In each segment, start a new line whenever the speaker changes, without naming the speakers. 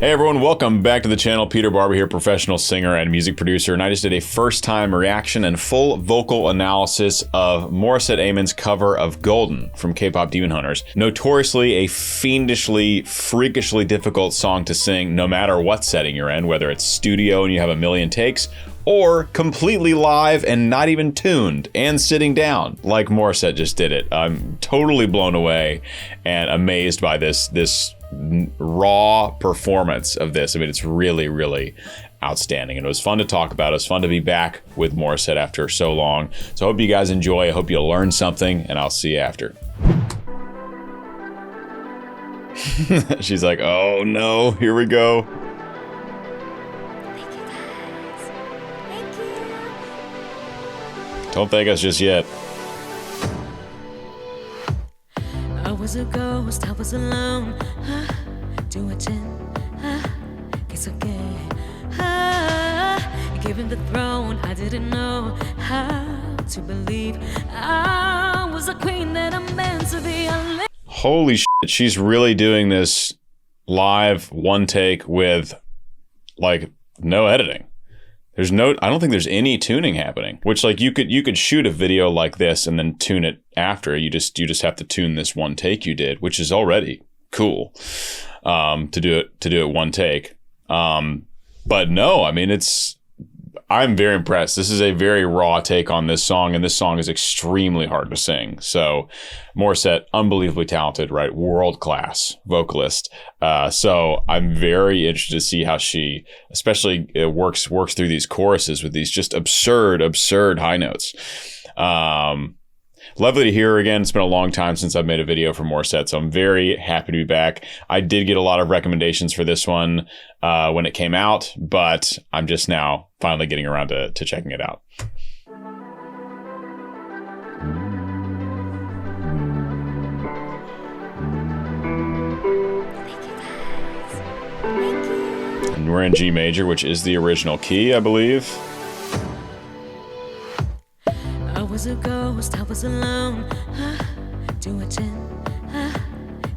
Hey everyone, welcome back to the channel. Peter Barber here, professional singer and music producer, and I just did a first-time reaction and full vocal analysis of Morissette Amon's cover of Golden from K-Pop Demon Hunters. Notoriously a fiendishly, freakishly difficult song to sing no matter what setting you're in, whether it's studio and you have a million takes, or completely live and not even tuned and sitting down like Morissette just did it. I'm totally blown away and amazed by this raw performance of this. I mean, it's really, really outstanding, and it was fun to talk about. It was fun to be back with Morissette after so long. So I hope you guys enjoy. I hope you learn something, and I'll see you after. She's like, oh no, here we go.
Thank you guys. Thank you.
Don't thank us just yet.
I was a ghost, I was alone. Do it in, it's okay. Given the throne, I didn't know how to believe I was a queen that I'm meant to be.
Holy shit, she's really doing this live, one take with like no editing. There's no, I don't think there's any tuning happening, which like you could shoot a video like this and then tune it after. You just have to tune this one take you did, which is already cool, to do it one take. But no, I mean, I'm very impressed. This is a very raw take on this song, and this song is extremely hard to sing. So Morissette, unbelievably talented, right? World-class vocalist. So I'm very interested to see how she, especially works through these choruses with these just absurd high notes. Lovely to hear her again. It's been a long time since I've made a video for Morissette, so I'm very happy to be back. I did get a lot of recommendations for this one when it came out, but I'm just now finally getting around to checking it out.
Thank you guys. Thank you.
And we're in G major, which is the original key, I believe.
I was a ghost, I was alone. Do it in,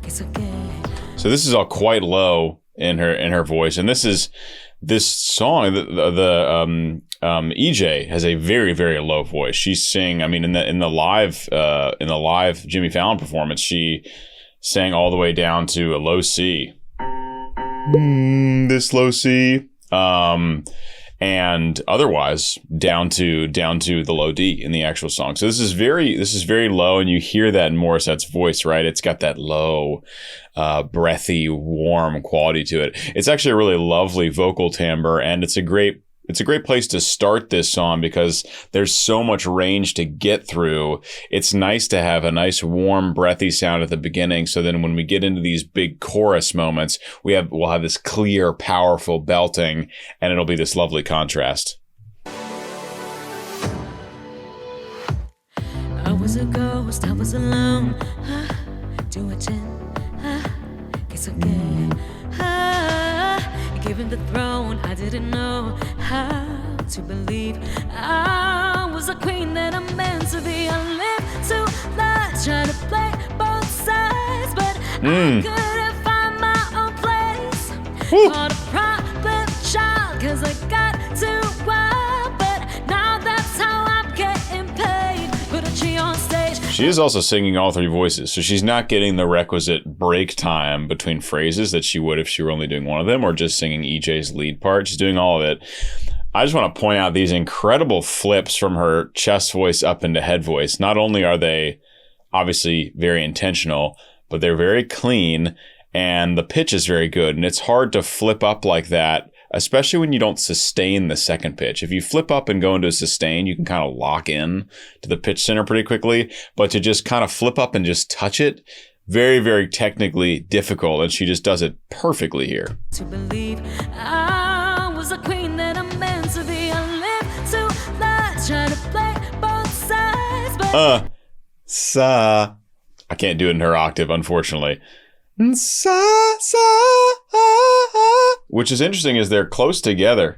it's okay.
So this is all quite low in her voice, and this song. The EJ has a very low voice. She's sing. I mean, in the live Jimmy Fallon performance, she sang all the way down to a low C. This low C. And otherwise down to the low D in the actual song. So this is very low, and you hear that in Morissette's voice, right? It's got that low, breathy, warm quality to it. It's actually a really lovely vocal timbre, and it's a great place to start this song because there's so much range to get through. It's nice to have a nice warm breathy sound at the beginning, so then when we get into these big chorus moments, we'll have this clear, powerful belting, and it'll be this lovely contrast.
I was a ghost, I was alone. Do it in, it's okay. Given the throne, I didn't know how to believe I was a queen that I'm meant to be. I live too large, trying to play both sides, but I couldn't find my own place. Caught a problem child, cause I got too wild, but now that's how I'm getting paid. Put a G on stage.
She is also singing all three voices, so she's not getting the requisite break time between phrases that she would if she were only doing one of them or just singing EJ's lead part. She's doing all of it. I just want to point out these incredible flips from her chest voice up into head voice. Not only are they obviously very intentional, but they're very clean, and the pitch is very good. And it's hard to flip up like that, especially when you don't sustain the second pitch. If you flip up and go into a sustain, you can kind of lock in to the pitch center pretty quickly. But to just kind of flip up and just touch it, very technically difficult. And she just does it perfectly here.
To believe I was a queen that I'm meant to be. I live too large, trying to play both sides, but
I can't do it in her octave, unfortunately. Which is interesting is they're close together.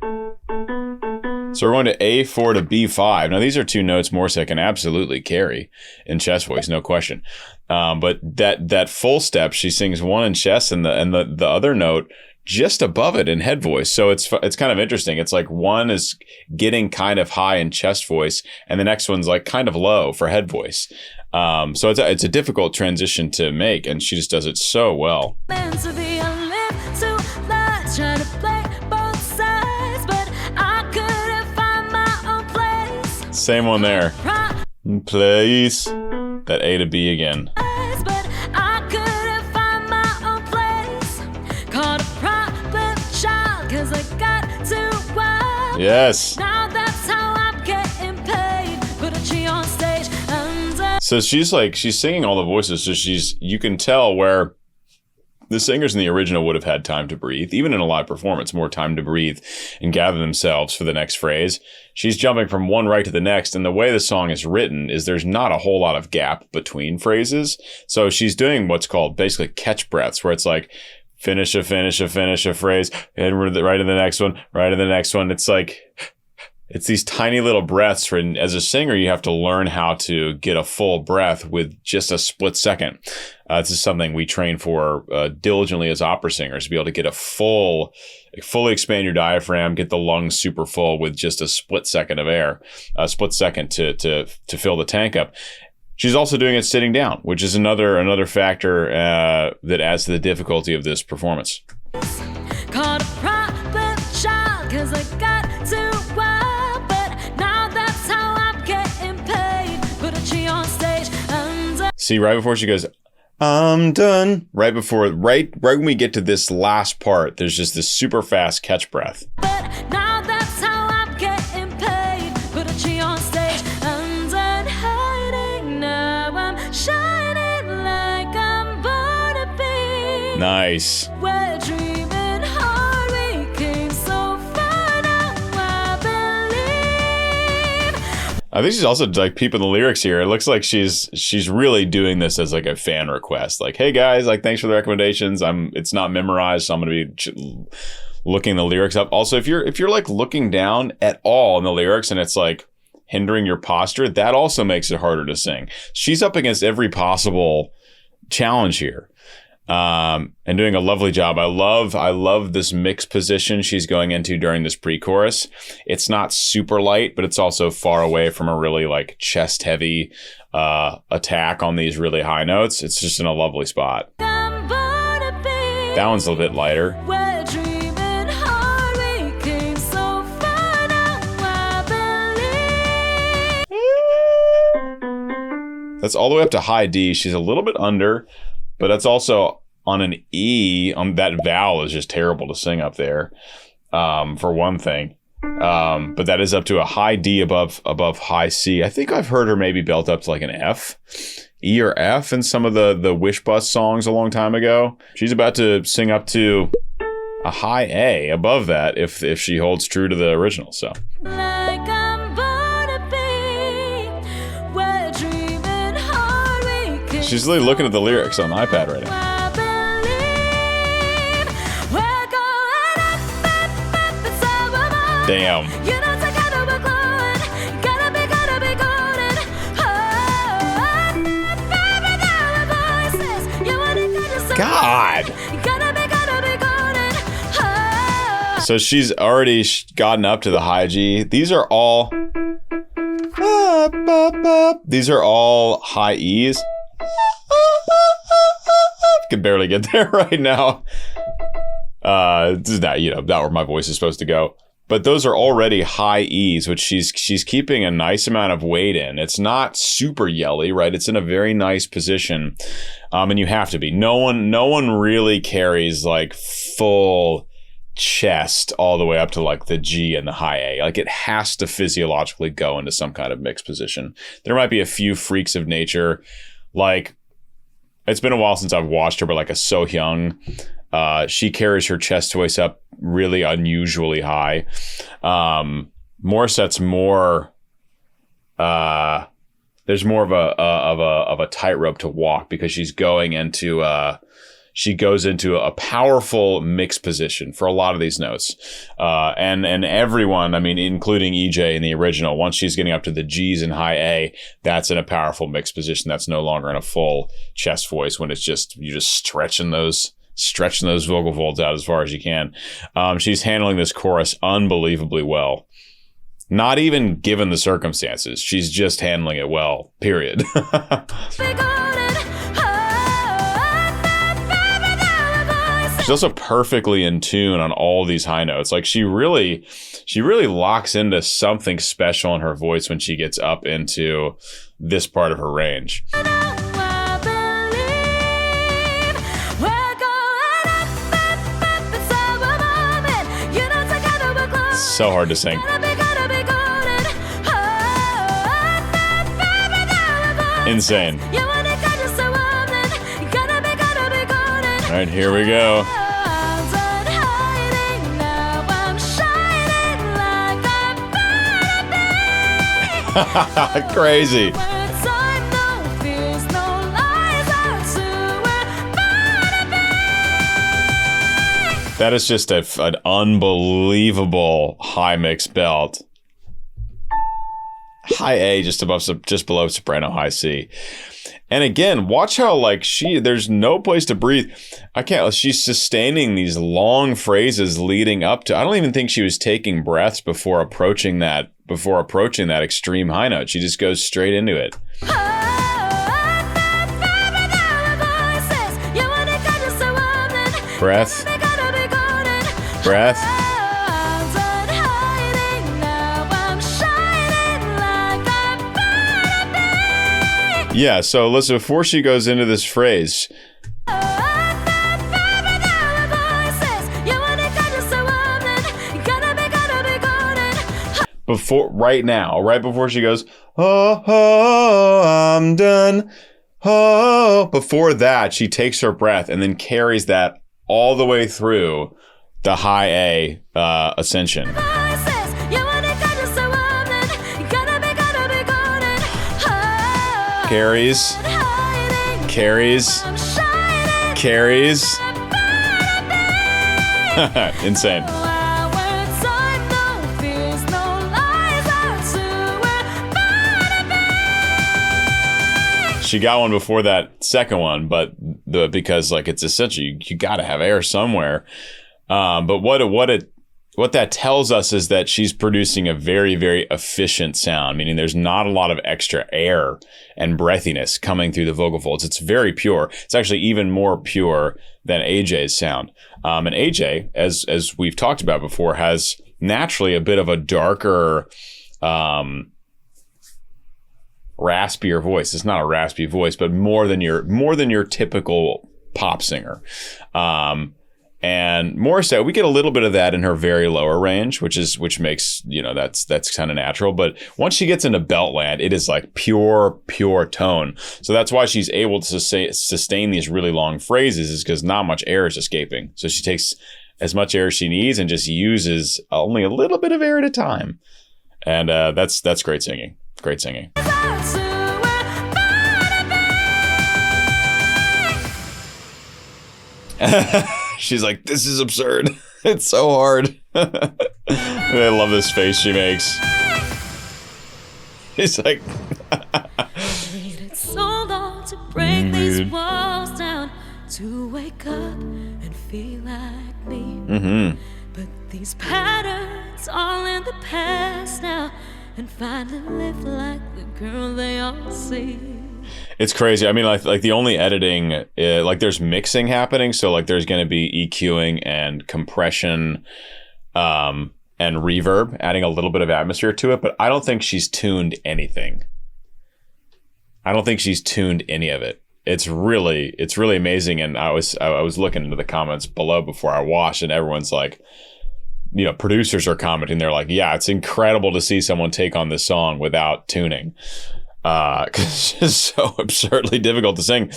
So we're going to A4 to B5. Now these are two notes Morissette can absolutely carry in chest voice, no question. But that full step, she sings one in chest and the other note just above it in head voice. So it's kind of interesting. It's like one is getting kind of high in chest voice, and the next one's like kind of low for head voice. So it's a difficult transition to make, and she just does it so well.
Meant to be a live to lie, try to play both sides, but I couldn't find my own place.
Same one there. Place. That A to B again.
But I couldn't find my own place. Called a problem child, 'cause I got too wild.
Yes.
Now that's how I'm getting paid. Put a G on stage and
So she's singing all the voices, so you can tell where the singers in the original would have had time to breathe, even in a live performance, more time to breathe and gather themselves for the next phrase. She's jumping from one right to the next, and the way the song is written is there's not a whole lot of gap between phrases. So she's doing what's called basically catch breaths, where it's like finish a phrase, and right to the next one, right to the next one. It's like, it's these tiny little breaths. And as a singer, you have to learn how to get a full breath with just a split second. This is something we train for diligently as opera singers, to be able to get fully expand your diaphragm, get the lungs super full with just a split second of air, a split second to fill the tank up. She's also doing it sitting down, which is another factor that adds to the difficulty of this performance.
called a problem child, 'cause I got too wild. But now that's how I'm getting paid. Put a G on stage and
See, right before she goes, I'm done. Right when we get to this last part, there's just this super fast catch breath.
but now that's how I'm getting paid. Put a G on stage and I'm hiding. Now I'm shining like I'm born to be.
Nice.
We're dreaming hard, we came so far, now I believe.
I think she's also like peeping the lyrics here. It looks like she's really doing this as like a fan request. Like, hey guys, like thanks for the recommendations. It's not memorized, so I'm gonna be looking the lyrics up. Also, if you're like looking down at all in the lyrics and it's like hindering your posture, that also makes it harder to sing. She's up against every possible challenge here. And doing a lovely job. I love this mixed position she's going into during this pre-chorus. It's not super light, but it's also far away from a really like chest heavy attack on these really high notes. It's just in a lovely spot.
I'm born to be.
That one's a little bit lighter.
We're dreaming hard, we came so far, now I believe.
That's all the way up to high D. She's a little bit under, but that's also on an E. That vowel is just terrible to sing up there, for one thing. But that is up to a high D above high C. I think I've heard her maybe belt up to like an F, E or F in some of the Wish Bus songs a long time ago. She's about to sing up to a high A above that if she holds true to the original. So.
Like I'm born to be. We're dreaming hard, we came
She's really looking at the lyrics on the iPad right now.
I believe. We're going up, it's all about.
Damn.
You know, together we're glowing. Gotta be golden. Oh, baby, there are voices. You wanna get yourself.
God.
Gotta be golden. Oh.
So she's already gotten up to the high G. These are all high E's. Can barely get there right now. This is not where my voice is supposed to go. But those are already high E's, which she's keeping a nice amount of weight in. It's not super yelly, right? It's in a very nice position. And you have to be. No one really carries like full chest all the way up to like the G and the high A. Like it has to physiologically go into some kind of mixed position. There might be a few freaks of nature, like it's been a while since I've watched her, but like a So Hyung, she carries her chest voice up really unusually high. Morissette's more, there's more of a tightrope to walk because she's going into she goes into a powerful mixed position for a lot of these notes. And everyone, I mean, including EJ in the original, once she's getting up to the G's in high A, that's in a powerful mixed position. That's no longer in a full chest voice when you're just stretching those stretching those vocal folds out as far as you can. She's handling this chorus unbelievably well. Not even given the circumstances. She's just handling it well, period. She's also perfectly in tune on all these high notes. Like she really locks into something special in her voice when she gets up into this part of her range. So hard to sing. Insane. All right, here we go. Crazy. That is just an unbelievable high mix belt. High A, just below soprano, high C. And again, watch how like there's no place to breathe. She's sustaining these long phrases leading up to, I don't even think she was taking breaths before approaching that extreme high note. She just goes straight into it. Breath. Breath. Yeah, so listen, before she goes into this phrase. Right before she goes, oh, I'm done. Oh, before that, she takes her breath and then carries that all the way through the high A ascension. Carries. Insane. She got one before that second one, but because like it's essential, you got to have air somewhere. But what that tells us is that she's producing a very, very efficient sound, meaning there's not a lot of extra air and breathiness coming through the vocal folds. It's very pure. It's actually even more pure than AJ's sound. And AJ, as we've talked about before, has naturally a bit of a darker, raspier voice. It's not a raspy voice, but more than your typical pop singer. And Morissette, we get a little bit of that in her very lower range, which makes, that's kind of natural. But once she gets into Beltland, it is like pure tone. So that's why she's able to sustain these really long phrases, is because not much air is escaping. So she takes as much air as she needs and just uses only a little bit of air at a time. And that's great singing. Great singing. She's like, this is absurd. It's so hard. I love this face she makes. She's like,
waited so long to break these walls down, to wake up and feel like me. Mm-hmm. But these patterns all in the past now, and finally live like the girl they all see.
It's crazy. I mean, like the only editing, like there's mixing happening. So like there's going to be EQing and compression and reverb, adding a little bit of atmosphere to it. But I don't think she's tuned anything. I don't think she's tuned any of it. It's really amazing. And I was looking into the comments below before I watched, and everyone's like, producers are commenting. They're like, yeah, it's incredible to see someone take on this song without tuning. Cause it's just so absurdly difficult to sing.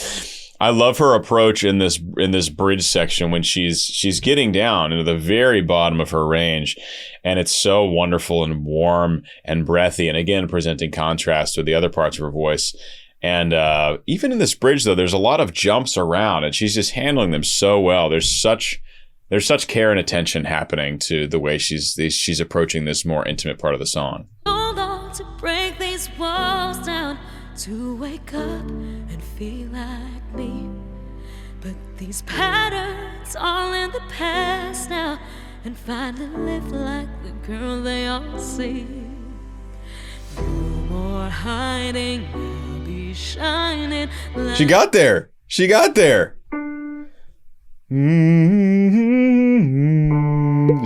I love her approach in this bridge section when she's getting down into the very bottom of her range, and it's so wonderful and warm and breathy, and again presenting contrast with the other parts of her voice. And even in this bridge though, there's a lot of jumps around, and she's just handling them so well. There's such care and attention happening to the way she's approaching this more intimate part of the song.
Hold on to break these walls down, to wake up and feel like me. But these patterns all in the past now, and finally live like the girl they all see. No more hiding, I'll be shining like
She got there. She got there.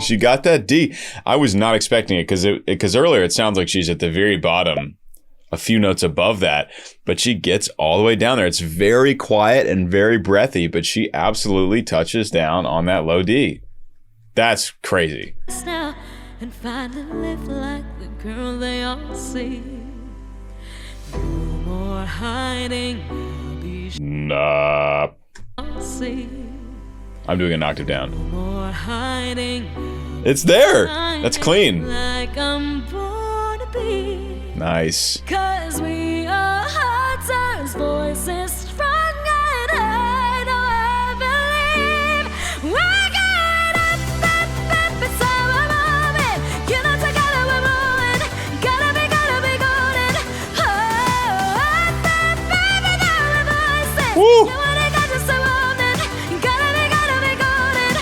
She got that D. I was not expecting it because earlier it sounds like she's at the very bottom, a few notes above that, but she gets all the way down there. It's very quiet and very breathy, but she absolutely touches down on that low D. That's crazy.
now, and finally live like the girl they all see. No more hiding, I'll be
Nah.
see.
I'm doing an octave down.
No more hiding.
It's there. That's clean.
Like I'm born to be.
Nice.
'Cause we are hunters, voices strong and high. No, I believe we're going up, it's our moment. You know, together we're moving. Gotta be golden. Oh, baby, there are voices.
Woo.
You wanna get just a woman. Gotta be golden.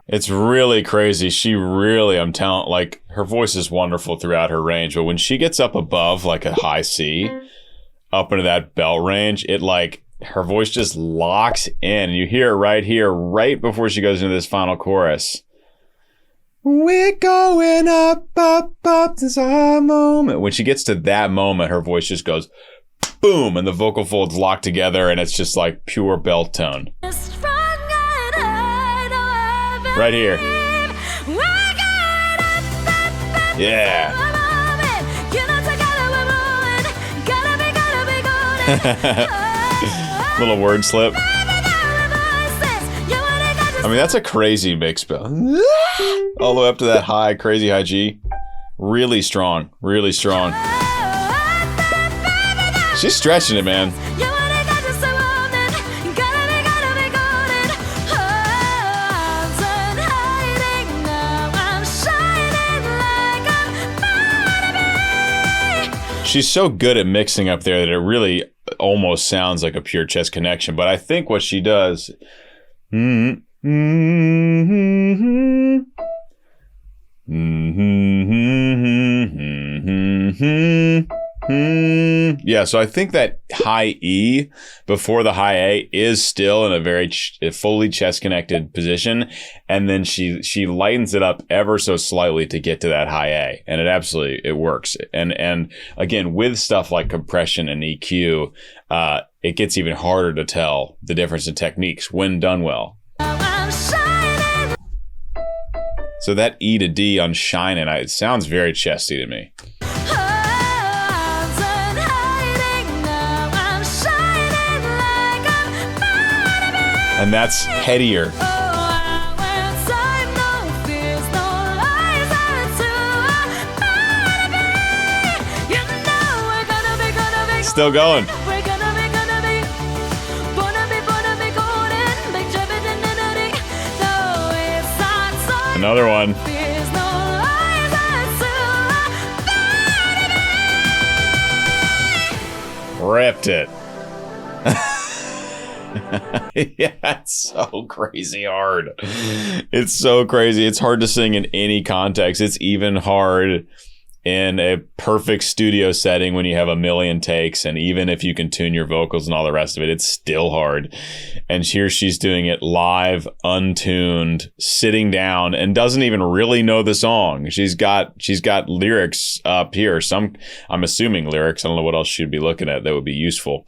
It's really crazy. She really, I'm telling, like, her voice is wonderful throughout her range, but when she gets up above, like, a high C, up into that belt range, it, like, her voice just locks in. You hear it right here, right before she goes into this final chorus. We're going up, this our moment. When she gets to that moment, her voice just goes boom, and the vocal folds lock together, and it's just like pure belt tone. Right here. Yeah. Little word slip. I mean, that's a crazy mix spell. All the way up to that high, crazy high G. Really strong. Really strong. She's stretching it, man. She's so good at mixing up there that it really almost sounds like a pure chest connection. But I think what she does... Yeah, so I think that high E before the high A is still in a very fully chest connected position, and then she lightens it up ever so slightly to get to that high A, and it works. And again, with stuff like compression and EQ, it gets even harder to tell the difference in techniques when done well. So that E to D on Shinin', it sounds very chesty to me. And that's headier. Still going. Another one. Ripped it. Yeah, it's so crazy hard. It's so crazy. It's hard to sing in any context. It's even hard in a perfect studio setting when you have a million takes, and even if you can tune your vocals and all the rest of it, it's still hard. And here she's doing it live, untuned, sitting down, and doesn't even really know the song. She's got lyrics up here. I'm assuming lyrics. I don't know what else she'd be looking at that would be useful.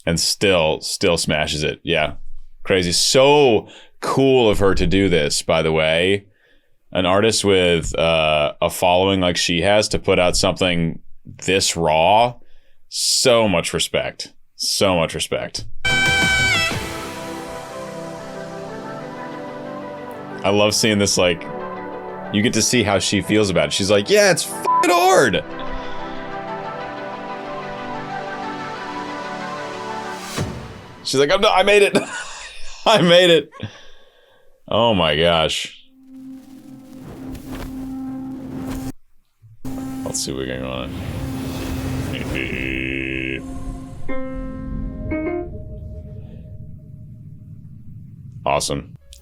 And still smashes it. Yeah. Crazy. So cool of her to do this, by the way. An artist with a following like she has to put out something this raw. So much respect. So much respect. I love seeing this, like, you get to see how she feels about it. She's like, yeah, it's f***ing hard. She's like, I made it. I made it. Oh my gosh. Let's see what we got going on.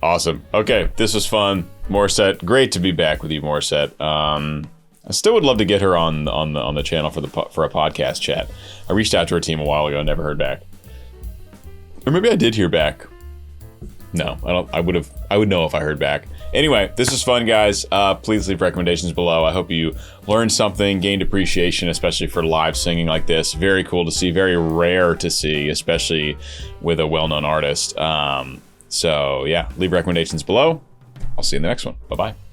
Awesome. Okay, this was fun. Morissette, great to be back with you, Morissette. I still would love to get her on the channel for a podcast chat. I reached out to her team a while ago, never heard back. Or maybe I did hear back. No, I don't. I would know if I heard back. Anyway, this was fun, guys. Please leave recommendations below. I hope you learned something, gained appreciation, especially for live singing like this. Very cool to see, very rare to see, especially with a well-known artist. So yeah, leave recommendations below. I'll see you in the next one. Bye-bye.